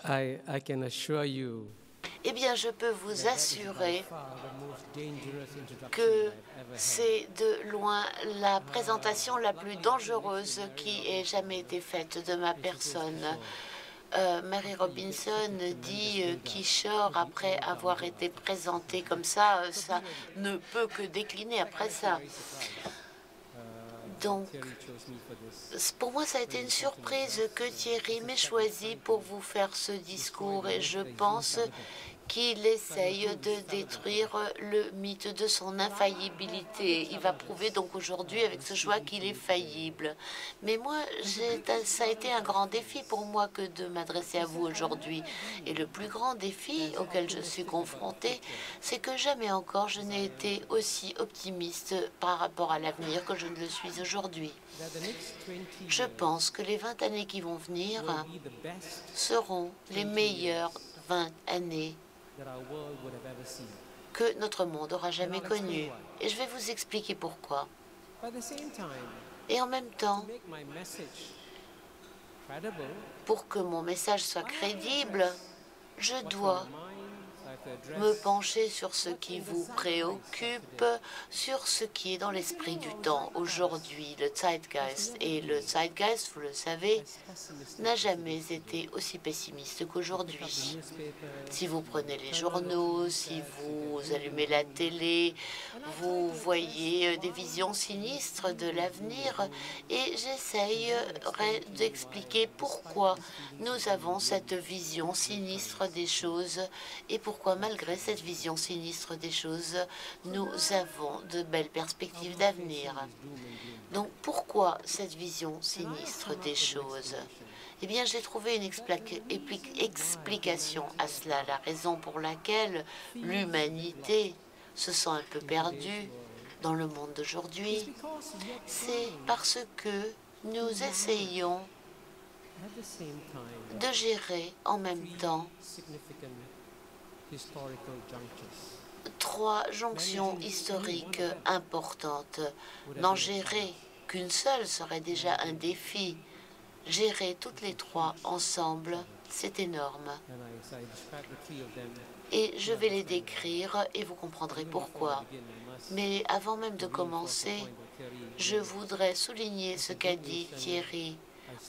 I can assure you Eh bien, je peux vous assurer far the most dangerous introduction que I've ever had. c'est de loin la présentation la plus dangereuse qui ait jamais été faite de ma personne. Mary Robinson dit Kishore, après avoir été présenté comme ça, ça ne peut que décliner après ça. Donc, pour moi, ça a été une surprise que Thierry m'ait choisi pour vous faire ce discours et je pense qu'il essaye de détruire le mythe de son infaillibilité. Il va prouver donc aujourd'hui avec ce choix qu'il est faillible. Mais moi, ça a été un grand défi pour moi que de m'adresser à vous aujourd'hui. Et le plus grand défi auquel je suis confrontée, c'est que jamais encore je n'ai été aussi optimiste par rapport à l'avenir que je ne le suis aujourd'hui. Je pense que les 20 années qui vont venir seront les meilleures 20 années que notre monde aura jamais connu. Et je vais vous expliquer pourquoi. Et en même temps, pour que mon message soit crédible, je dois me pencher sur ce qui vous préoccupe, sur ce qui est dans l'esprit du temps aujourd'hui, le Zeitgeist. Et le Zeitgeist, vous le savez, n'a jamais été aussi pessimiste qu'aujourd'hui. Si vous prenez les journaux, si vous allumez la télé, vous voyez des visions sinistres de l'avenir et j'essayerai d'expliquer pourquoi nous avons cette vision sinistre des choses et pourquoi, malgré cette vision sinistre des choses, nous avons de belles perspectives d'avenir. Donc, pourquoi cette vision sinistre des choses? Eh bien, j'ai trouvé une explication à cela, la raison pour laquelle l'humanité se sent un peu perdue dans le monde d'aujourd'hui, c'est parce que nous essayons de gérer en même temps 3 jonctions historiques importantes. N'en gérer qu'une seule serait déjà un défi. Gérer toutes les 3 ensemble, c'est énorme. Et je vais les décrire et vous comprendrez pourquoi. Mais avant même de commencer, je voudrais souligner ce qu'a dit Thierry.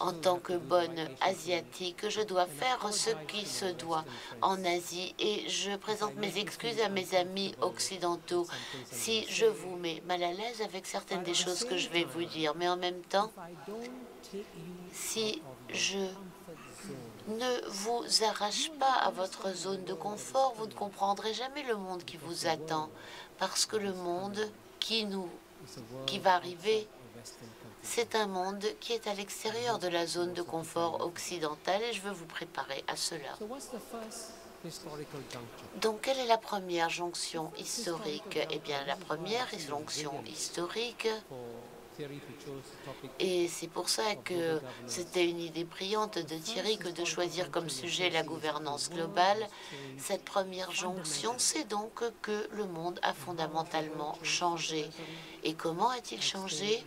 En tant que bonne asiatique, je dois faire ce qui se doit en Asie et je présente mes excuses à mes amis occidentaux si je vous mets mal à l'aise avec certaines des choses que je vais vous dire. Mais en même temps, si je ne vous arrache pas à votre zone de confort, vous ne comprendrez jamais le monde qui vous attend. Parce que le monde qui va arriver, c'est un monde qui est à l'extérieur de la zone de confort occidentale et je veux vous préparer à cela. Donc, quelle est la première jonction historique? Eh bien, la première jonction historique, et c'est pour ça que c'était une idée brillante de Thierry que de choisir comme sujet la gouvernance globale. Cette première jonction, c'est donc que le monde a fondamentalement changé. Et comment a-t-il changé?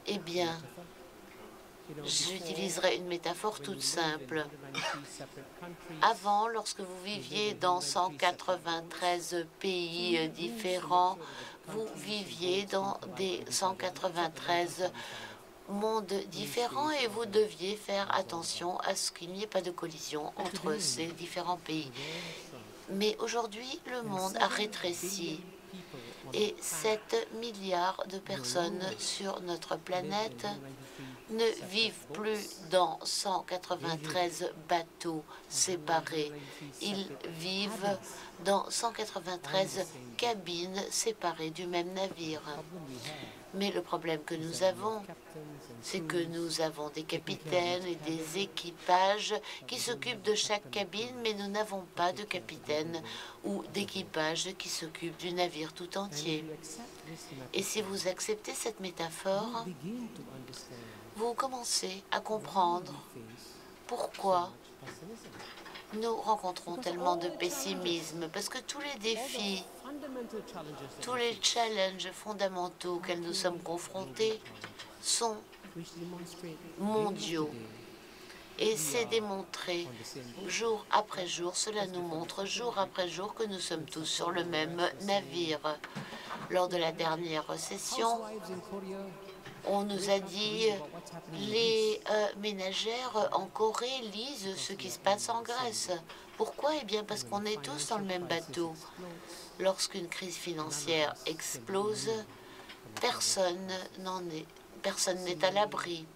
Eh bien, j'utiliserai une métaphore toute simple. Avant, lorsque vous viviez dans 193 pays différents, vous viviez dans des 193 mondes différents et vous deviez faire attention à ce qu'il n'y ait pas de collision entre ces différents pays. Mais aujourd'hui, le monde a rétréci et 7 milliards de personnes sur notre planète ne vivent plus dans 193 bateaux séparés. Ils vivent dans 193 cabines séparées du même navire. Mais le problème que nous avons, c'est que nous avons des capitaines et des équipages qui s'occupent de chaque cabine, mais nous n'avons pas de capitaine ou d'équipage qui s'occupe du navire tout entier. Et si vous acceptez cette métaphore, vous commencez à comprendre pourquoi nous rencontrons tellement de pessimisme, parce que tous les défis, tous les challenges fondamentaux auxquels nous sommes confrontés sont mondiaux. Et c'est démontré jour après jour, cela nous montre jour après jour que nous sommes tous sur le même navire. Lors de la dernière session, on nous a dit les ménagères en Corée lisent ce qui se passe en Grèce. Pourquoi? Eh bien parce qu'on est tous dans le même bateau. Lorsqu'une crise financière explose, personne n'est à l'abri.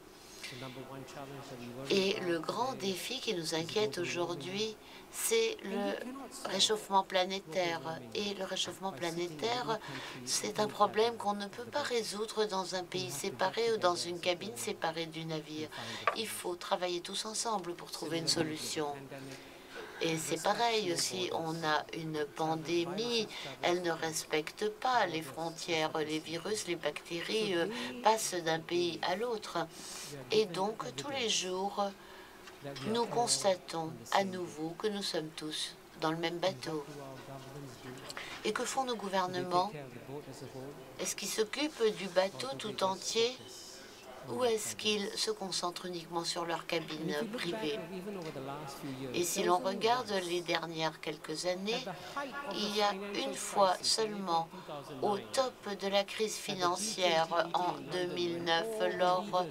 Et le grand défi qui nous inquiète aujourd'hui, c'est le réchauffement planétaire. Et le réchauffement planétaire, c'est un problème qu'on ne peut pas résoudre dans un pays séparé ou dans une cabine séparée du navire. Il faut travailler tous ensemble pour trouver une solution. Et c'est pareil, si on a une pandémie, elle ne respecte pas les frontières. Les virus, les bactéries passent d'un pays à l'autre. Et donc, tous les jours, nous constatons à nouveau que nous sommes tous dans le même bateau. Et que font nos gouvernements? Est-ce qu'ils s'occupent du bateau tout entier? Ou est-ce qu'ils se concentrent uniquement sur leur cabine privée? Et si l'on regarde les dernières quelques années, il y a une fois seulement, au top de la crise financière en 2009, lors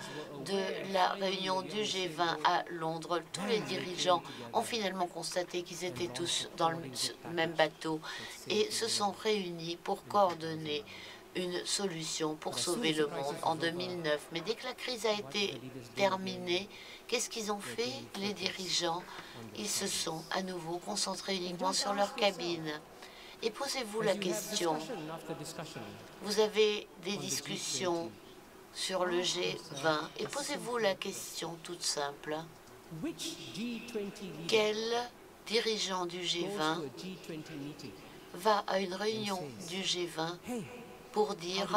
de la réunion du G20 à Londres, tous les dirigeants ont finalement constaté qu'ils étaient tous dans le même bateau et se sont réunis pour coordonner une solution pour sauver le monde en 2009. Mais dès que la crise a été terminée, qu'est-ce qu'ils ont fait, les dirigeants? Ils se sont à nouveau concentrés uniquement sur leur cabine. Et posez-vous la question, vous avez des discussions sur le G20, et posez-vous la question toute simple, quel dirigeant du G20 va à une réunion du G20 pour dire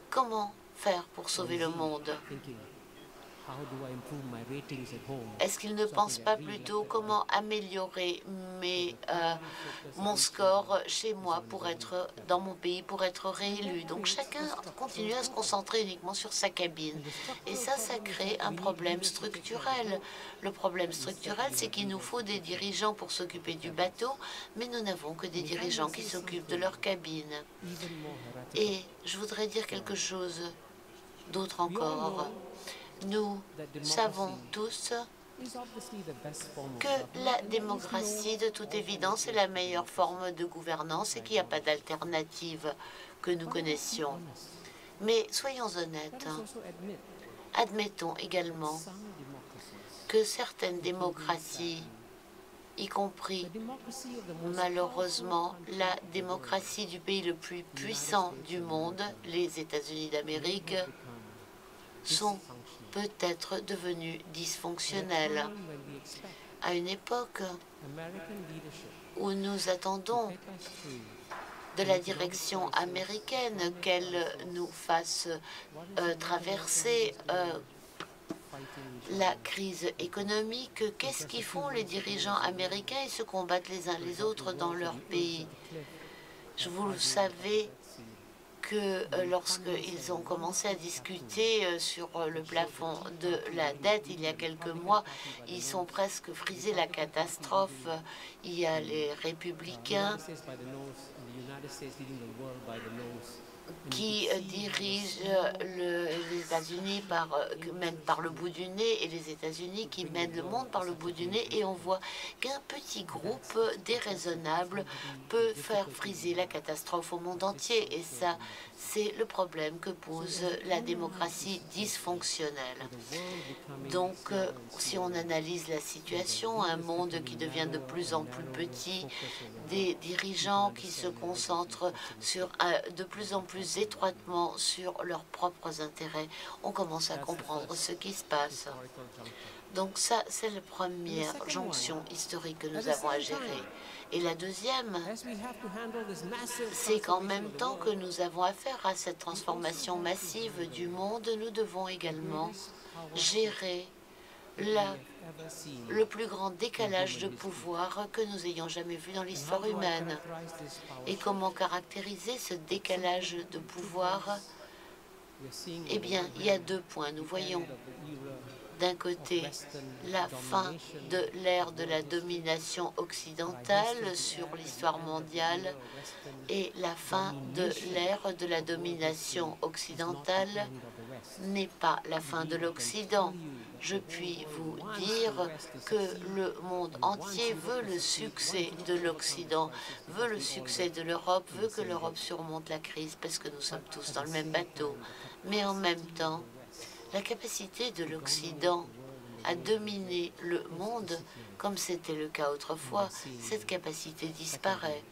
comment faire pour sauver le monde? Est-ce qu'il ne pense pas plutôt comment améliorer mon score chez moi pour être dans mon pays, pour être réélu? Donc chacun continue à se concentrer uniquement sur sa cabine. Et ça crée un problème structurel. Le problème structurel, c'est qu'il nous faut des dirigeants pour s'occuper du bateau, mais nous n'avons que des dirigeants qui s'occupent de leur cabine. Et je voudrais dire quelque chose d'autre encore. Nous savons tous que la démocratie, de toute évidence, est la meilleure forme de gouvernance et qu'il n'y a pas d'alternative que nous connaissions. Mais soyons honnêtes, admettons également que certaines démocraties, y compris malheureusement la démocratie du pays le plus puissant du monde, les États-Unis d'Amérique, sont peut-être devenus dysfonctionnels. À une époque où nous attendons de la direction américaine qu'elle nous fasse traverser la crise économique, qu'est-ce qu'ils font les dirigeants américains? Ils se combattent les uns les autres dans leur pays. Vous le savez que lorsqu'ils ont commencé à discuter sur le plafond de la dette il y a quelques mois, ils sont presque frisés la catastrophe. Il y a les républicains qui dirigent les États-Unis mènent par le bout du nez et les États-Unis qui mènent le monde par le bout du nez, et on voit qu'un petit groupe déraisonnable peut faire friser la catastrophe au monde entier, et ça, c'est le problème que pose la démocratie dysfonctionnelle. Donc, si on analyse la situation, un monde qui devient de plus en plus petit, des dirigeants qui se concentrent de plus en plus étroitement sur leurs propres intérêts, on commence à comprendre ce qui se passe. Donc ça, c'est la première jonction historique que nous avons à gérer. Et la deuxième, c'est qu'en même temps que nous avons affaire à cette transformation massive du monde, nous devons également gérer le plus grand décalage de pouvoir que nous ayons jamais vu dans l'histoire humaine. Et comment caractériser ce décalage de pouvoir? Eh bien, il y a 2 points. Nous voyons d'un côté, la fin de l'ère de la domination occidentale sur l'histoire mondiale et la fin de l'ère de la domination occidentale n'est pas la fin de l'Occident. Je puis vous dire que le monde entier veut le succès de l'Occident, veut le succès de l'Europe, veut que l'Europe surmonte la crise parce que nous sommes tous dans le même bateau. Mais en même temps, la capacité de l'Occident à dominer le monde, comme c'était le cas autrefois, cette capacité disparaît.